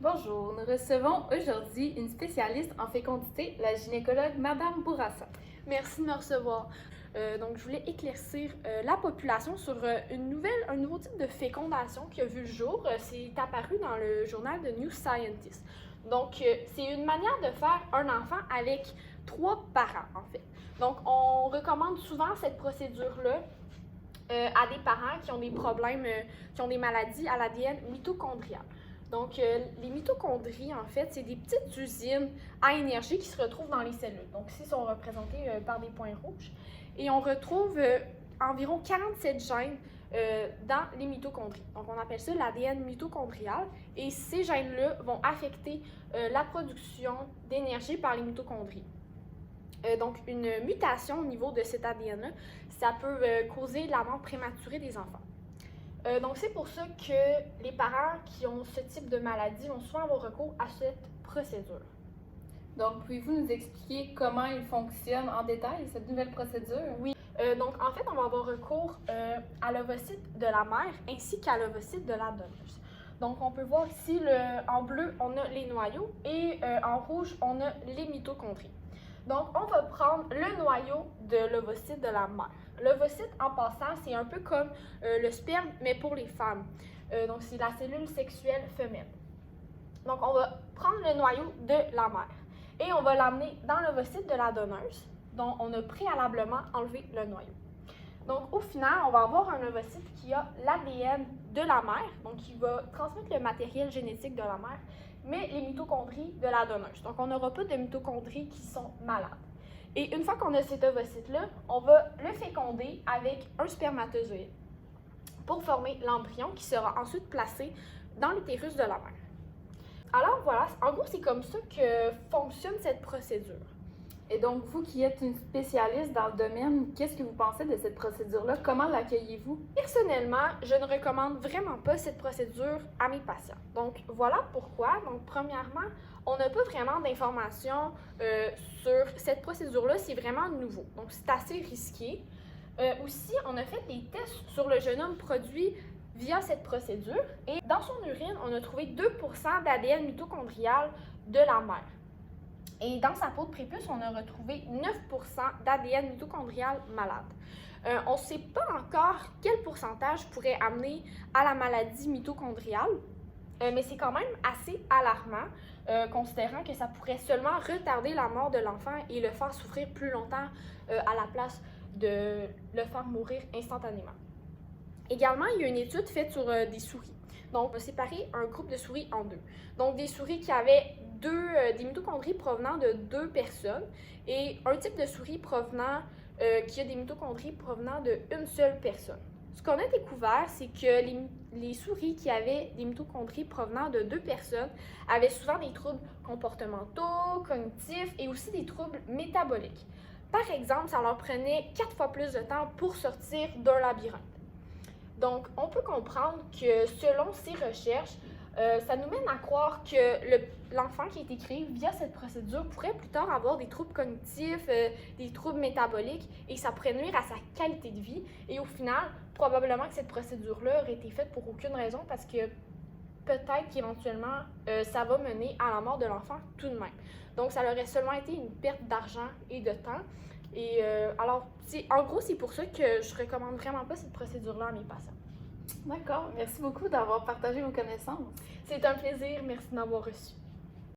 Bonjour, nous recevons aujourd'hui une spécialiste en fécondité, la gynécologue Madame Bourassa. Merci de me recevoir. Donc, je voulais éclaircir la population sur un nouveau type de fécondation qui a vu le jour. C'est apparu dans le journal de New Scientist. Donc, c'est une manière de faire un enfant avec 3 parents, en fait. Donc, on recommande souvent cette procédure-là à des parents qui ont des problèmes, qui ont des maladies à l'ADN mitochondrial. Donc, les mitochondries, en fait, c'est des petites usines à énergie qui se retrouvent dans les cellules. Donc, ici, sont représentés par des points rouges. Et on retrouve environ 47 gènes dans les mitochondries. Donc, on appelle ça l'ADN mitochondrial. Et ces gènes-là vont affecter la production d'énergie par les mitochondries. Donc, une mutation au niveau de cet ADN-là, ça peut causer la mort prématurée des enfants. Donc, c'est pour ça que les parents qui ont ce type de maladie vont souvent avoir recours à cette procédure. Donc, pouvez-vous nous expliquer comment il fonctionne en détail, cette nouvelle procédure? Oui. Donc, en fait, on va avoir recours à l'ovocyte de la mère ainsi qu'à l'ovocyte de la donneuse. Donc, on peut voir ici, en bleu, on a les noyaux et en rouge, on a les mitochondries. Donc, on va prendre le noyau de l'ovocyte de la mère. L'ovocyte, en passant, c'est un peu comme le sperme, mais pour les femmes. Donc, c'est la cellule sexuelle femelle. Donc, on va prendre le noyau de la mère et on va l'amener dans l'ovocyte de la donneuse, dont on a préalablement enlevé le noyau. Donc, au final, on va avoir un ovocyte qui a l'ADN de la mère, donc qui va transmettre le matériel génétique de la mère, mais les mitochondries de la donneuse. Donc, on n'aura pas de mitochondries qui sont malades. Et une fois qu'on a cet ovocyte-là, on va le féconder avec un spermatozoïde pour former l'embryon qui sera ensuite placé dans l'utérus de la mère. Alors voilà, en gros, c'est comme ça que fonctionne cette procédure. Et donc, vous qui êtes une spécialiste dans le domaine, qu'est-ce que vous pensez de cette procédure-là? Comment l'accueillez-vous? Personnellement, je ne recommande vraiment pas cette procédure à mes patients. Donc, voilà pourquoi. Donc, premièrement, on n'a pas vraiment d'informations sur cette procédure-là. C'est vraiment nouveau. Donc, c'est assez risqué. Aussi, on a fait des tests sur le génome produit via cette procédure. Et dans son urine, on a trouvé 2% d'ADN mitochondrial de la mère. Et dans sa peau de prépuce, on a retrouvé 9% d'ADN mitochondrial malade. On ne sait pas encore quel pourcentage pourrait amener à la maladie mitochondriale, mais c'est quand même assez alarmant, considérant que ça pourrait seulement retarder la mort de l'enfant et le faire souffrir plus longtemps à la place de le faire mourir instantanément. Également, il y a une étude faite sur des souris. Donc, on va séparer un groupe de souris en deux. Donc, des souris qui avaient des mitochondries provenant de 2 personnes et un type de souris qui a des mitochondries provenant d'une seule personne. Ce qu'on a découvert, c'est que les souris qui avaient des mitochondries provenant de 2 personnes avaient souvent des troubles comportementaux, cognitifs et aussi des troubles métaboliques. Par exemple, ça leur prenait 4 fois plus de temps pour sortir d'un labyrinthe. Donc, on peut comprendre que selon ces recherches, ça nous mène à croire que l'enfant qui a été créé via cette procédure pourrait plus tard avoir des troubles cognitifs, des troubles métaboliques et ça pourrait nuire à sa qualité de vie. Et au final, probablement que cette procédure-là aurait été faite pour aucune raison parce que peut-être qu'éventuellement, ça va mener à la mort de l'enfant tout de même. Donc, ça aurait seulement été une perte d'argent et de temps. Et alors, en gros, c'est pour ça que je recommande vraiment pas cette procédure-là à mes patients. D'accord, merci beaucoup d'avoir partagé vos connaissances. C'est un plaisir, merci de m'avoir reçu.